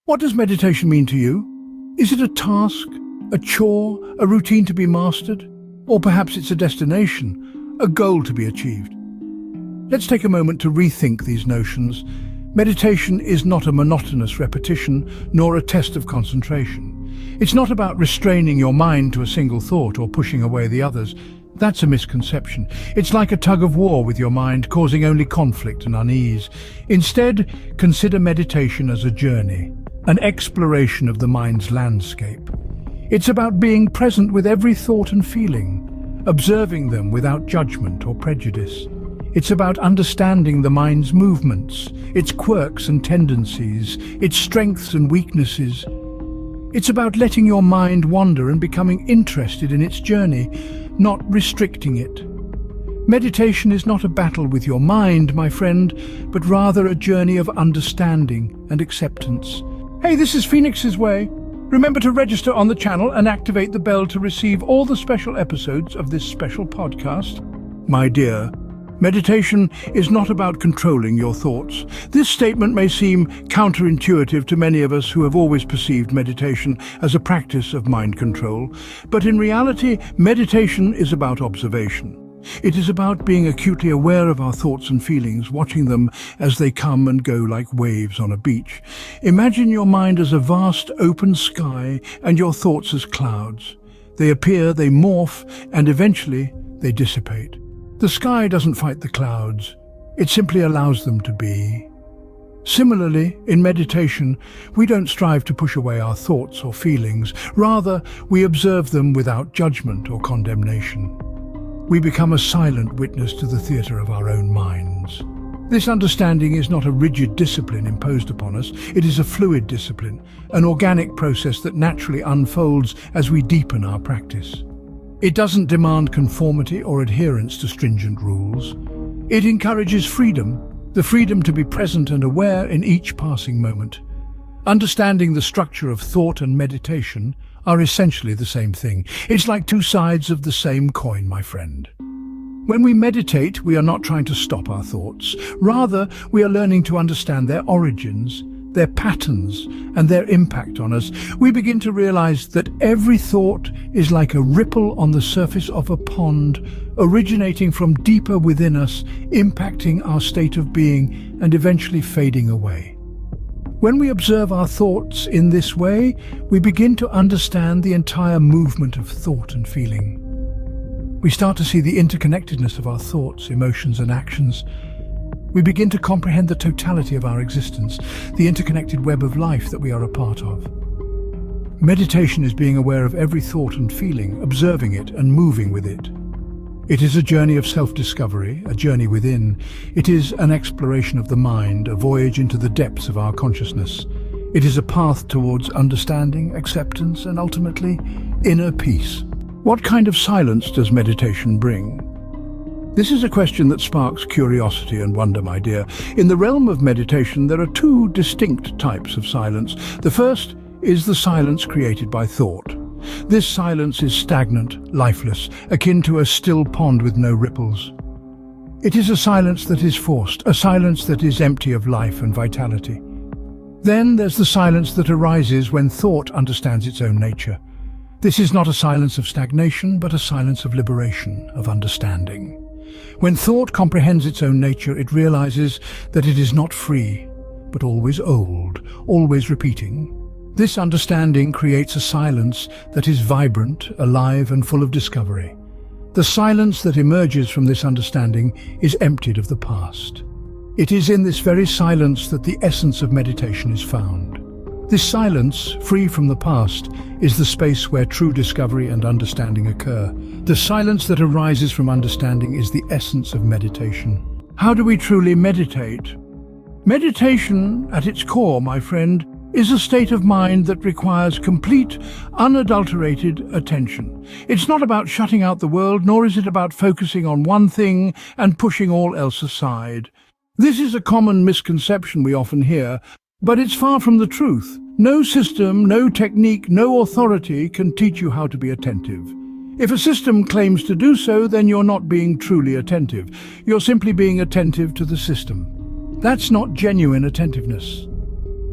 What does meditation mean to you? Is it a task, a chore, a routine to be mastered? Or perhaps it's a destination, a goal to be achieved? Let's take a moment to rethink these notions. Meditation is not a monotonous repetition, nor a test of concentration. It's not about restraining your mind to a single thought or pushing away the others. That's a misconception. It's like a tug of war with your mind, causing only conflict and unease. Instead, consider meditation as a journey, an exploration of the mind's landscape. It's about being present with every thought and feeling, observing them without judgment or prejudice. It's about understanding the mind's movements, its quirks and tendencies, its strengths and weaknesses. It's about letting your mind wander and becoming interested in its journey, not restricting it. Meditation is not a battle with your mind, my friend, but rather a journey of understanding and acceptance. Hey, this is Phoenix's Way. Remember to register on the channel and activate the bell to receive all the special episodes of this special podcast. My dear, meditation is not about controlling your thoughts. This statement may seem counterintuitive to many of us who have always perceived meditation as a practice of mind control, but in reality, meditation is about observation. It is about being acutely aware of our thoughts and feelings, watching them as they come and go like waves on a beach. Imagine your mind as a vast open sky and your thoughts as clouds. They appear, they morph, and eventually they dissipate. The sky doesn't fight the clouds, it simply allows them to be. Similarly, in meditation, we don't strive to push away our thoughts or feelings. Rather, we observe them without judgment or condemnation. We become a silent witness to the theatre of our own minds. This understanding is not a rigid discipline imposed upon us, it is a fluid discipline, an organic process that naturally unfolds as we deepen our practice. It doesn't demand conformity or adherence to stringent rules. It encourages freedom, the freedom to be present and aware in each passing moment. Understanding the structure of thought and meditation are essentially the same thing. It's like two sides of the same coin, my friend. When we meditate, we are not trying to stop our thoughts. Rather, we are learning to understand their origins, their patterns, and their impact on us. We begin to realize that every thought is like a ripple on the surface of a pond, originating from deeper within us, impacting our state of being, and eventually fading away. When we observe our thoughts in this way, we begin to understand the entire movement of thought and feeling. We start to see the interconnectedness of our thoughts, emotions, and actions. We begin to comprehend the totality of our existence, the interconnected web of life that we are a part of. Meditation is being aware of every thought and feeling, observing it and moving with it. It is a journey of self-discovery, a journey within. It is an exploration of the mind, a voyage into the depths of our consciousness. It is a path towards understanding, acceptance, and ultimately, inner peace. What kind of silence does meditation bring? This is a question that sparks curiosity and wonder, my dear. In the realm of meditation, there are two distinct types of silence. The first is the silence created by thought. This silence is stagnant, lifeless, akin to a still pond with no ripples. It is a silence that is forced, a silence that is empty of life and vitality. Then there's the silence that arises when thought understands its own nature. This is not a silence of stagnation, but a silence of liberation, of understanding. When thought comprehends its own nature, it realizes that it is not free, but always old, always repeating. This understanding creates a silence that is vibrant, alive, and full of discovery. The silence that emerges from this understanding is emptied of the past. It is in this very silence that the essence of meditation is found. This silence, free from the past, is the space where true discovery and understanding occur. The silence that arises from understanding is the essence of meditation. How do we truly meditate? Meditation, at its core, my friend, is a state of mind that requires complete, unadulterated attention. It's not about shutting out the world, nor is it about focusing on one thing and pushing all else aside. This is a common misconception we often hear, but it's far from the truth. No system, no technique, no authority can teach you how to be attentive. If a system claims to do so, then you're not being truly attentive. You're simply being attentive to the system. That's not genuine attentiveness.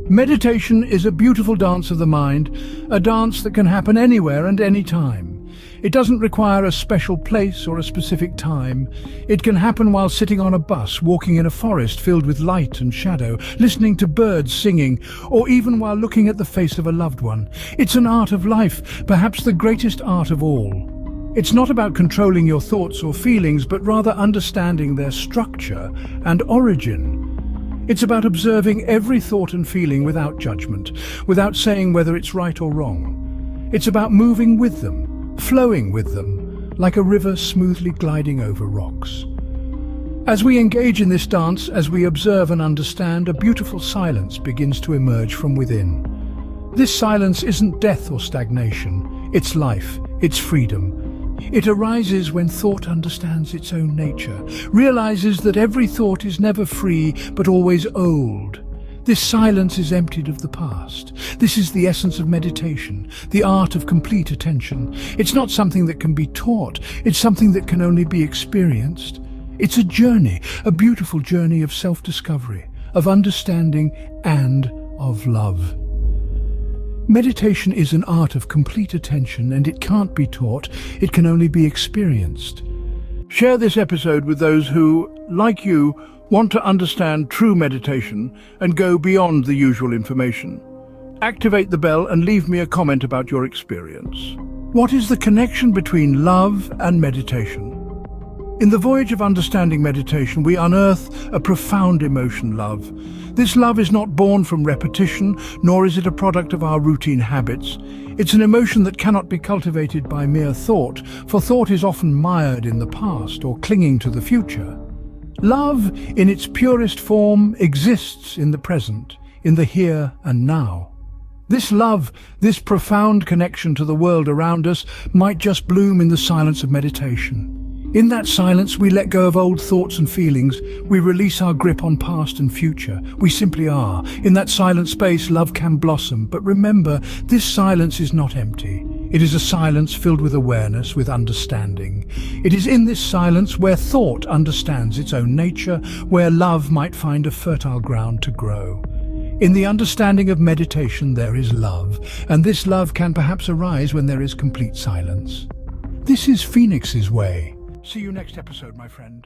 Meditation is a beautiful dance of the mind, a dance that can happen anywhere and any time. It doesn't require a special place or a specific time. It can happen while sitting on a bus, walking in a forest filled with light and shadow, listening to birds singing, or even while looking at the face of a loved one. It's an art of life, perhaps the greatest art of all. It's not about controlling your thoughts or feelings, but rather understanding their structure and origin. It's about observing every thought and feeling without judgment, without saying whether it's right or wrong. It's about moving with them, flowing with them, like a river smoothly gliding over rocks. As we engage in this dance, as we observe and understand, a beautiful silence begins to emerge from within. This silence isn't death or stagnation, it's life, it's freedom. It arises when thought understands its own nature, realizes that every thought is never free but always old. This silence is emptied of the past. This is the essence of meditation, the art of complete attention. It's not something that can be taught, it's something that can only be experienced. It's a journey, a beautiful journey of self-discovery, of understanding and of love. Meditation is an art of complete attention, and it can't be taught, it can only be experienced. Share this episode with those who, like you, want to understand true meditation and go beyond the usual information. Activate the bell and leave me a comment about your experience. What is the connection between love and meditation? In the voyage of understanding meditation, we unearth a profound emotion, love. This love is not born from repetition, nor is it a product of our routine habits. It's an emotion that cannot be cultivated by mere thought, for thought is often mired in the past or clinging to the future. Love, in its purest form, exists in the present, in the here and now. This love, this profound connection to the world around us, might just bloom in the silence of meditation. In that silence, we let go of old thoughts and feelings. We release our grip on past and future. We simply are. In that silent space, love can blossom. But remember, this silence is not empty. It is a silence filled with awareness, with understanding. It is in this silence where thought understands its own nature, where love might find a fertile ground to grow. In the understanding of meditation, there is love, and this love can perhaps arise when there is complete silence. This is Phoenix's way. See you next episode, my friend.